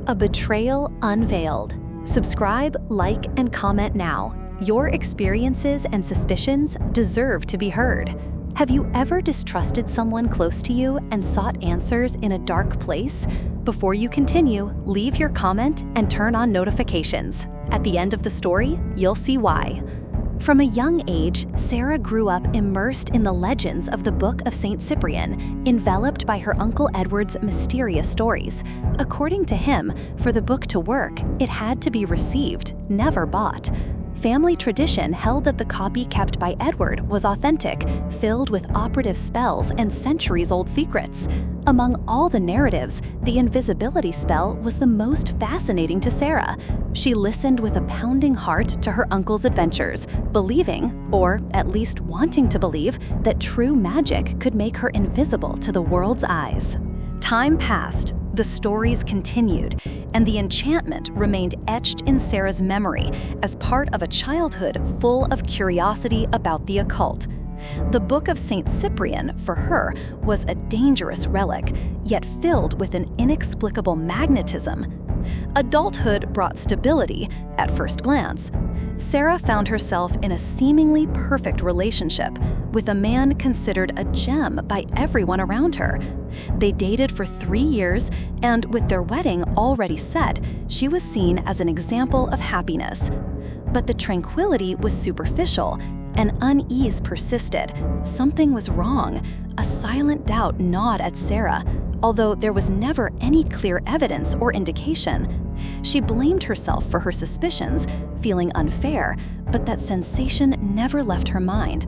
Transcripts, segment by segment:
A Betrayal Unveiled. Subscribe, like, and comment now. Your experiences and suspicions deserve to be heard. Have you ever distrusted someone close to you and sought answers in a dark place? Before you continue, leave your comment and turn on notifications. At the end of the story, you'll see why. From a young age, Sarah grew up immersed in the legends of the Book of Saint Cyprian, enveloped by her Uncle Edward's mysterious stories. According to him, for the book to work, it had to be received, never bought. Family tradition held that the copy kept by Edward was authentic, filled with operative spells and centuries-old secrets. Among all the narratives, the invisibility spell was the most fascinating to Sarah. She listened with a pounding heart to her uncle's adventures, believing, or at least wanting to believe, that true magic could make her invisible to the world's eyes. Time passed, the stories continued, and the enchantment remained etched in Sarah's memory as part of a childhood full of curiosity about the occult. The Book of Saint Cyprian, for her, was a dangerous relic, yet filled with an inexplicable magnetism. Adulthood brought stability at first glance. Sarah found herself in a seemingly perfect relationship with a man considered a gem by everyone around her. They dated for 3 years, and with their wedding already set, she was seen as an example of happiness. But the tranquility was superficial, and unease persisted. Something was wrong. A silent doubt gnawed at Sarah, although there was never any clear evidence or indication. She blamed herself for her suspicions, feeling unfair, but that sensation never left her mind.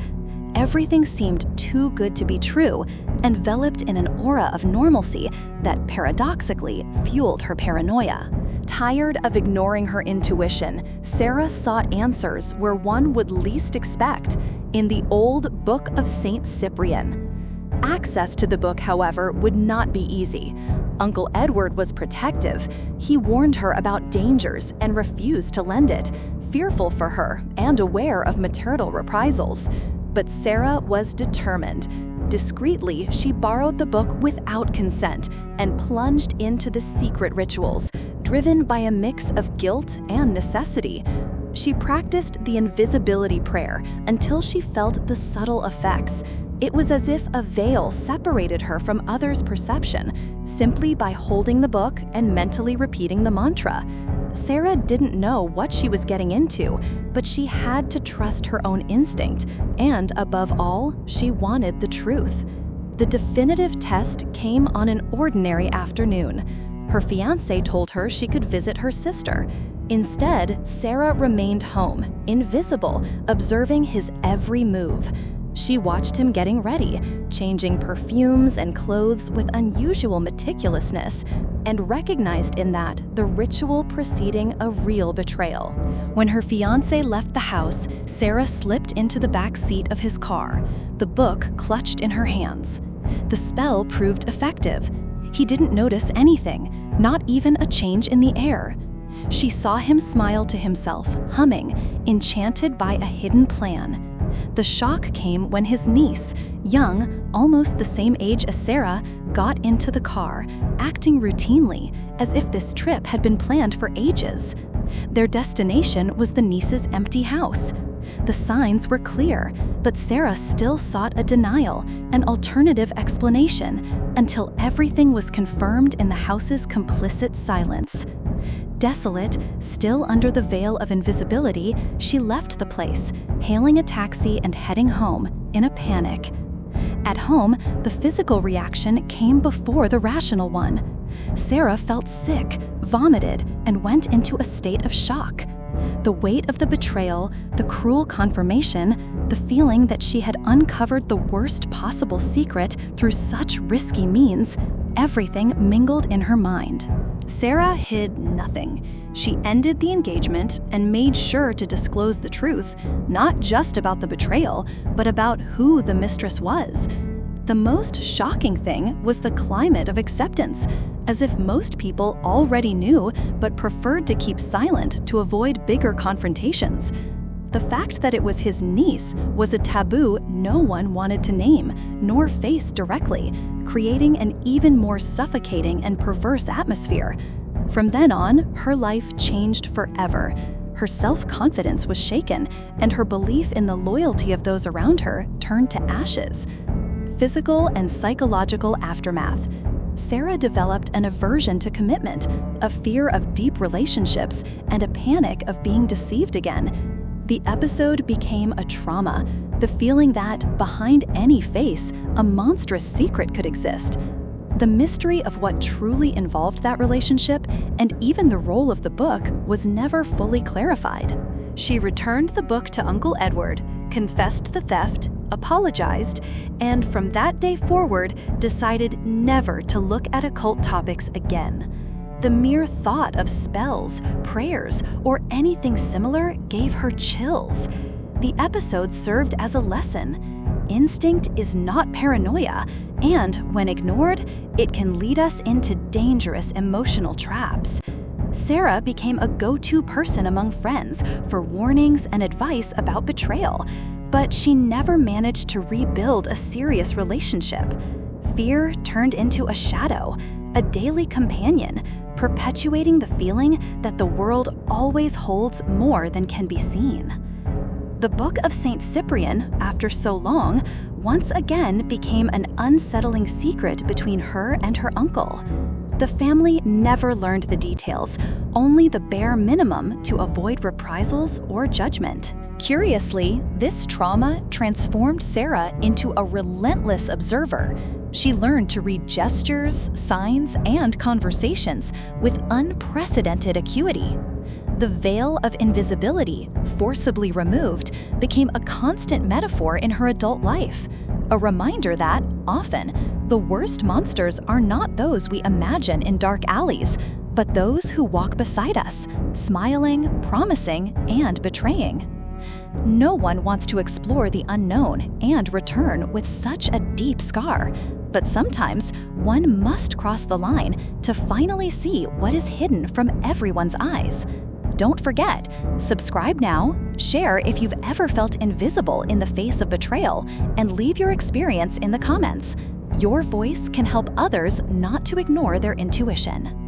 Everything seemed too good to be true, enveloped in an aura of normalcy that paradoxically fueled her paranoia. Tired of ignoring her intuition, Sarah sought answers where one would least expect, in the old Book of Saint Cyprian. Access to the book, however, would not be easy. Uncle Edward was protective. He warned her about dangers and refused to lend it, fearful for her and aware of maternal reprisals. But Sarah was determined. Discreetly, she borrowed the book without consent and plunged into the secret rituals, driven by a mix of guilt and necessity. She practiced the invisibility prayer until she felt the subtle effects. It was as if a veil separated her from others' perception, simply by holding the book and mentally repeating the mantra. Sarah didn't know what she was getting into, but she had to trust her own instinct, and above all, she wanted the truth. The definitive test came on an ordinary afternoon. Her fiancé told her she could visit her sister. Instead, Sarah remained home, invisible, observing his every move. She watched him getting ready, changing perfumes and clothes with unusual meticulousness, and recognized in that the ritual preceding a real betrayal. When her fiancé left the house, Sarah slipped into the back seat of his car, the book clutched in her hands. The spell proved effective. He didn't notice anything, not even a change in the air. She saw him smile to himself, humming, enchanted by a hidden plan. The shock came when his niece, young, almost the same age as Sarah, got into the car, acting routinely, as if this trip had been planned for ages. Their destination was the niece's empty house. The signs were clear, but Sarah still sought a denial, an alternative explanation, until everything was confirmed in the house's complicit silence. Desolate, still under the veil of invisibility, she left the place, hailing a taxi and heading home, in a panic. At home, the physical reaction came before the rational one. Sarah felt sick, vomited, and went into a state of shock. The weight of the betrayal, the cruel confirmation, the feeling that she had uncovered the worst possible secret through such risky means, everything mingled in her mind. Sarah hid nothing. She ended the engagement and made sure to disclose the truth, not just about the betrayal, but about who the mistress was. The most shocking thing was the climate of acceptance, as if most people already knew but preferred to keep silent to avoid bigger confrontations. The fact that it was his niece was a taboo no one wanted to name nor face directly, creating an even more suffocating and perverse atmosphere. From then on, her life changed forever. Her self-confidence was shaken, and her belief in the loyalty of those around her turned to ashes. Physical and psychological aftermath. Sarah developed an aversion to commitment, a fear of deep relationships, and a panic of being deceived again. The episode became a trauma, the feeling that, behind any face, a monstrous secret could exist. The mystery of what truly involved that relationship, and even the role of the book, was never fully clarified. She returned the book to Uncle Edward, confessed the theft, apologized, and from that day forward decided never to look at occult topics again. The mere thought of spells, prayers, or anything similar gave her chills. The episode served as a lesson. Instinct is not paranoia, and when ignored, it can lead us into dangerous emotional traps. Sarah became a go-to person among friends for warnings and advice about betrayal, but she never managed to rebuild a serious relationship. Fear turned into a shadow, a daily companion, perpetuating the feeling that the world always holds more than can be seen. The Book of Saint Cyprian, after so long, once again became an unsettling secret between her and her uncle. The family never learned the details, only the bare minimum to avoid reprisals or judgment. Curiously, this trauma transformed Sarah into a relentless observer. She learned to read gestures, signs, and conversations with unprecedented acuity. The veil of invisibility, forcibly removed, became a constant metaphor in her adult life, a reminder that, often, the worst monsters are not those we imagine in dark alleys, but those who walk beside us, smiling, promising, and betraying. No one wants to explore the unknown and return with such a deep scar, but sometimes one must cross the line to finally see what is hidden from everyone's eyes. Don't forget, subscribe now, share if you've ever felt invisible in the face of betrayal, and leave your experience in the comments. Your voice can help others not to ignore their intuition.